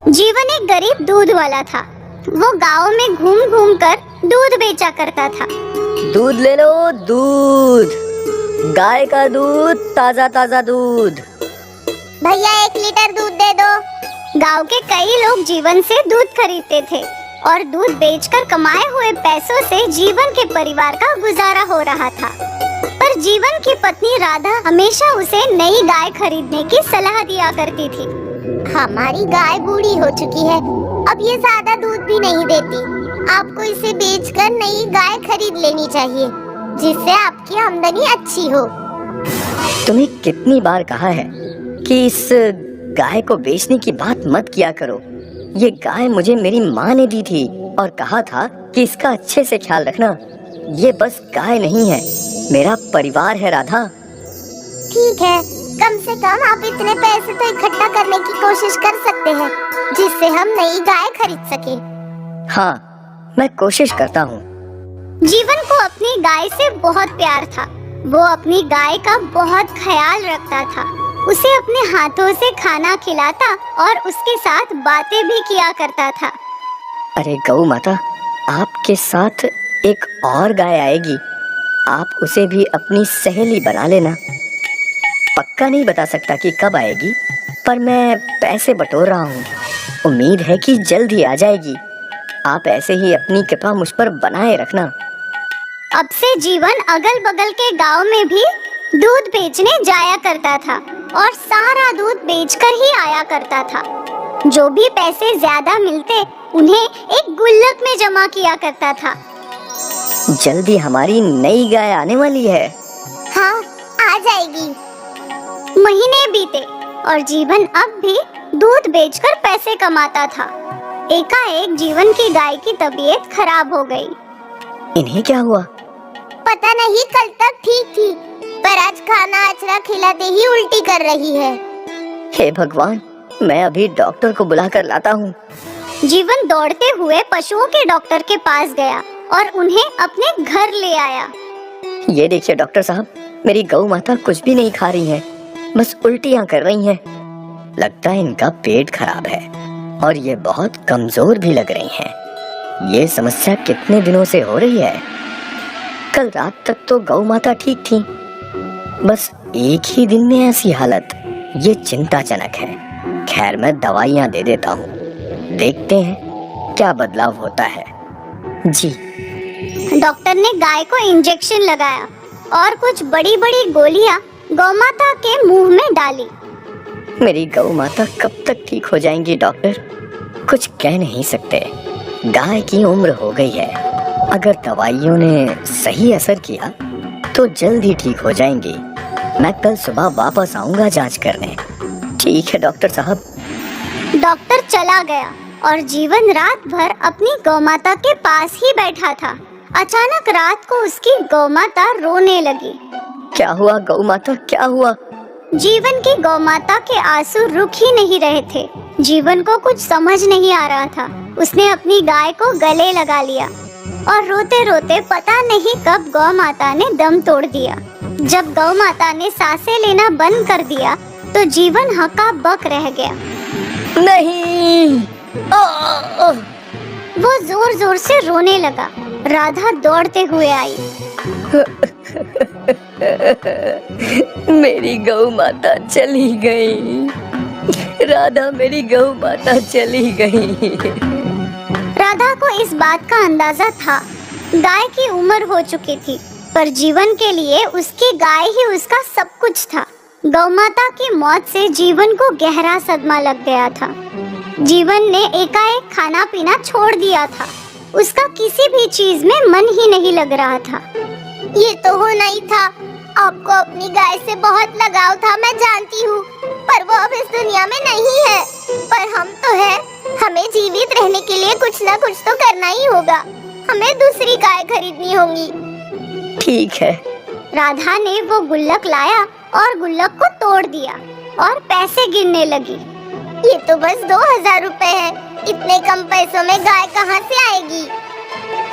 जीवन एक गरीब दूध वाला था। वो गांव में घूम घूम कर दूध बेचा करता था। दूध ले लो, दूध, गाय का दूध, ताजा ताजा दूध। भैया 1 लीटर दूध दे दो। गांव के कई लोग जीवन से दूध खरीदते थे और दूध बेचकर कमाए हुए पैसों से जीवन के परिवार का गुजारा हो रहा था। पर जीवन की पत्नी राधा हमेशा उसे नई गाय खरीदने की सलाह दिया करती थी। हमारी गाय बूढ़ी हो चुकी है, अब ये ज्यादा दूध भी नहीं देती। आपको इसे बेचकर नई गाय खरीद लेनी चाहिए, जिससे आपकी आमदनी अच्छी हो। तुम्हें कितनी बार कहा है कि इस गाय को बेचने की बात मत किया करो। ये गाय मुझे मेरी माँ ने दी थी और कहा था कि इसका अच्छे से ख्याल रखना। ये बस गाय नहीं है, मेरा परिवार है राधा। ठीक है, कम से कम आप इतने पैसे तो इकट्ठा करने की कोशिश कर सकते हैं, जिससे हम नई गाय खरीद सके। हाँ, मैं कोशिश करता हूँ। जीवन को अपनी गाय से बहुत प्यार था। वो अपनी गाय का बहुत ख्याल रखता था। उसे अपने हाथों से खाना खिलाता और उसके साथ बातें भी किया करता था। अरे गौ माता, आपके साथ एक और गाय आएगी, आप उसे भी अपनी सहेली बना लेना। पक्का नहीं बता सकता कि कब आएगी, पर मैं पैसे बटोर रहा हूँ। उम्मीद है कि जल्द ही आ जाएगी। आप ऐसे ही अपनी कृपा मुझ पर बनाए रखना। अब से जीवन अगल बगल के गांव में भी दूध बेचने जाया करता था और सारा दूध बेचकर ही आया करता था। जो भी पैसे ज्यादा मिलते उन्हें एक गुल्लक में जमा किया करता था। जल्दी हमारी नई गाय आने वाली है। हाँ, आ जाएगी। महीने बीते और जीवन अब भी दूध बेचकर पैसे कमाता था। एकाएक जीवन की गाय की तबीयत खराब हो गई। इन्हें क्या हुआ? पता नहीं, कल तक ठीक थी, पर आज खाना अचरा खिलाते ही उल्टी कर रही है। हे भगवान, मैं अभी डॉक्टर को बुलाकर लाता हूँ। जीवन दौड़ते हुए पशुओं के डॉक्टर के पास गया और उन्हें अपने घर ले आया। ये देखिए डॉक्टर साहब, मेरी गौ माता कुछ भी नहीं खा रही है, बस उल्टियाँ कर रही हैं। लगता है इनका पेट खराब है और ये बहुत कमजोर भी लग रही हैं। ये समस्या कितने दिनों से हो रही है? कल रात तक तो गौ माता ठीक थी, बस एक ही दिन में ऐसी हालत, ये चिंताजनक है। खैर, मैं दवाइयाँ दे देता हूँ, देखते हैं क्या बदलाव होता है। जी। डॉक्टर ने गाय को इंजेक्शन लगाया और कुछ बड़ी बड़ी गोलियां गौमाता के मुंह में डाली। मेरी गौ माता कब तक ठीक हो जाएंगी डॉक्टर? कुछ कह नहीं सकते। गाय की उम्र हो गई है, अगर दवाइयों ने सही असर किया तो जल्द ही ठीक हो जाएंगी। मैं कल सुबह वापस आऊंगा जांच करने। ठीक है डॉक्टर साहब। डॉक्टर चला गया और जीवन रात भर अपनी गौमाता के पास ही बैठा था। अचानक रात को उसकी गौमाता रोने लगी। क्या हुआ गौ माता, क्या हुआ? जीवन की गौमाता के आंसू रुक ही नहीं रहे थे। जीवन को कुछ समझ नहीं आ रहा था। उसने अपनी गाय को गले लगा लिया और रोते रोते पता नहीं कब गौ माता ने दम तोड़ दिया। जब गौ माता ने सांसें लेना बंद कर दिया तो जीवन हक्का बक रह गया। नहीं। वो जोर जोर से रोने लगा। राधा दौड़ते हुए आई। मेरी गौ माता चली गई। राधा, मेरी गौ माता चली गई। राधा को इस बात का अंदाजा था। गाय की उम्र हो चुकी थी, पर जीवन के लिए उसकी गाय ही उसका सब कुछ था। गौमाता की मौत से जीवन को गहरा सदमा लग गया था। जीवन ने एकाएक खाना पीना छोड़ दिया था। उसका किसी भी चीज में मन ही नहीं लग रहा था। ये तो होना ही था। आपको अपनी गाय से बहुत लगाव था, मैं जानती हूँ, पर वो अब इस दुनिया में नहीं है। पर हम तो हैं। हमें जीवित रहने के लिए कुछ ना कुछ तो करना ही होगा। हमें दूसरी गाय खरीदनी होगी। ठीक है। राधा ने वो गुल्लक लाया और गुल्लक को तोड़ दिया और पैसे गिनने लगी। ये तो बस 2000 रुपए है। इतने कम पैसों में गाय कहाँ से आएगी?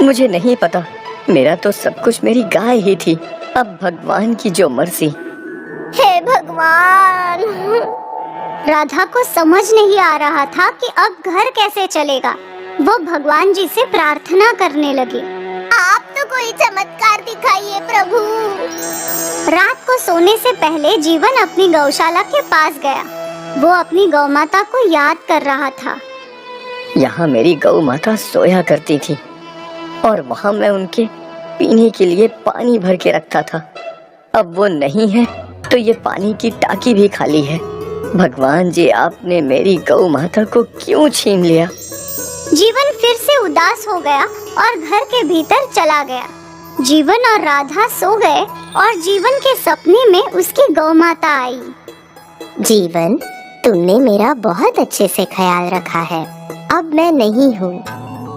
मुझे नहीं पता, मेरा तो सब कुछ मेरी गाय ही थी। अब भगवान की जो मर्जी। हे भगवान। राधा को समझ नहीं आ रहा था कि अब घर कैसे चलेगा। वो भगवान जी से प्रार्थना करने लगी, आप तो कोई चमत्कार दिखाइए प्रभु। रात को सोने से पहले जीवन अपनी गौशाला के पास गया। वो अपनी गौ माता को याद कर रहा था। यहाँ मेरी गौ माता सोया करती थी और वहाँ मैं उनके पीने के लिए पानी भर के रखता था। अब वो नहीं है तो ये पानी की टाकी भी खाली है। भगवान जी, आपने मेरी गौ माता को क्यों छीन लिया? जीवन फिर से उदास हो गया और घर के भीतर चला गया। जीवन और राधा सो गए और जीवन के सपने में उसकी गौ माता आई। जीवन, तुमने मेरा बहुत अच्छे से ख्याल रखा है। अब मैं नहीं हूँ,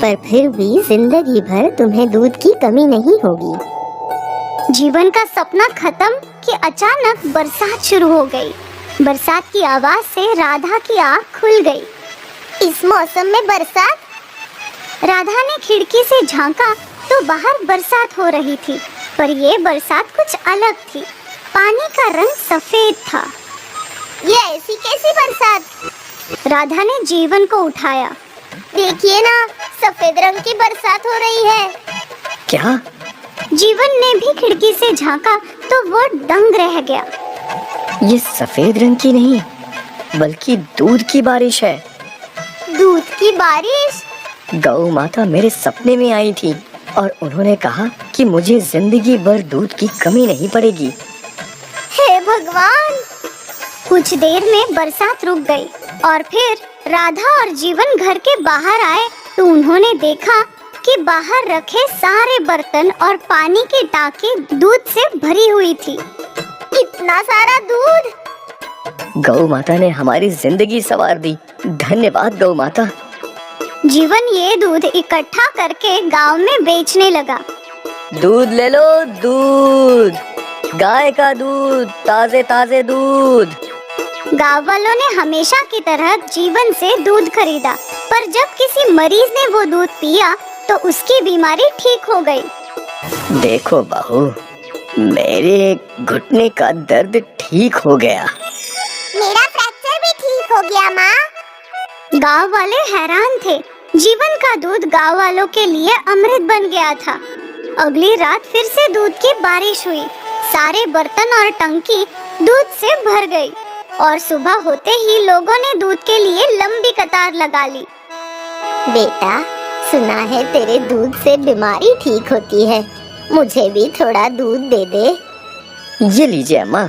पर फिर भी जिंदगी भर तुम्हें दूध की कमी नहीं होगी। जीवन का सपना खत्म कि अचानक बरसात शुरू हो गई। बरसात की आवाज से राधा की आँख खुल गई। इस मौसम में बरसात? राधा ने खिड़की से झांका तो बाहर बरसात हो रही थी, पर ये बरसात कुछ अलग थी। पानी का रंग सफेद था। ये ऐसी कैसी बरसात? राधा ने जीवन को उठाया। देखिए ना, सफेद रंग की बरसात हो रही है। क्या? जीवन ने भी खिड़की से झांका तो वो दंग रह गया। ये सफेद रंग की नहीं, बल्कि दूध की बारिश है। दूध की बारिश? गौ माता मेरे सपने में आई थी और उन्होंने कहा कि मुझे जिंदगी भर दूध की कमी नहीं पड़ेगी। हे भगवान! कुछ देर में बरसात रुक गई और फिर राधा और जीवन घर के बाहर आए तो उन्होंने देखा कि बाहर रखे सारे बर्तन और पानी की टाकी दूध से भरी हुई थी। इतना सारा दूध! गौ माता ने हमारी जिंदगी संवार दी। धन्यवाद गौ माता। जीवन ये दूध इकट्ठा करके गांव में बेचने लगा। दूध ले लो, दूध, गाय का दूध, ताजे ताजे दूध। गांव वालों ने हमेशा की तरह जीवन से दूध खरीदा, पर जब किसी मरीज ने वो दूध पिया तो उसकी बीमारी ठीक हो गई। देखो बहू, मेरे घुटने का दर्द ठीक हो गया। मेरा फ्रैक्चर भी ठीक हो गया माँ। गांव वाले हैरान थे। जीवन का दूध गांव वालों के लिए अमृत बन गया था। अगली रात फिर से दूध की बारिश हुई। सारे बर्तन और टंकी दूध से भर गई और सुबह होते ही लोगों ने दूध के लिए लंबी कतार लगा ली। बेटा, सुना है तेरे दूध से बीमारी ठीक होती है। मुझे भी थोड़ा दूध दे दे। ये लीजिए अम्मा।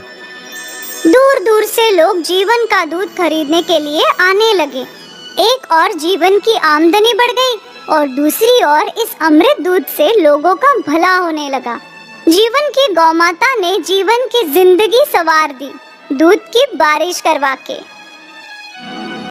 दूर दूर से लोग जीवन का दूध खरीदने के लिए आने लगे। एक और जीवन की आमदनी बढ़ गई और दूसरी ओर इस अमृत दूध से लोगों का भला होने लगा। जीवन की गौ माता ने जीवन की जिंदगी संवार दी, दूध की बारिश करवा के।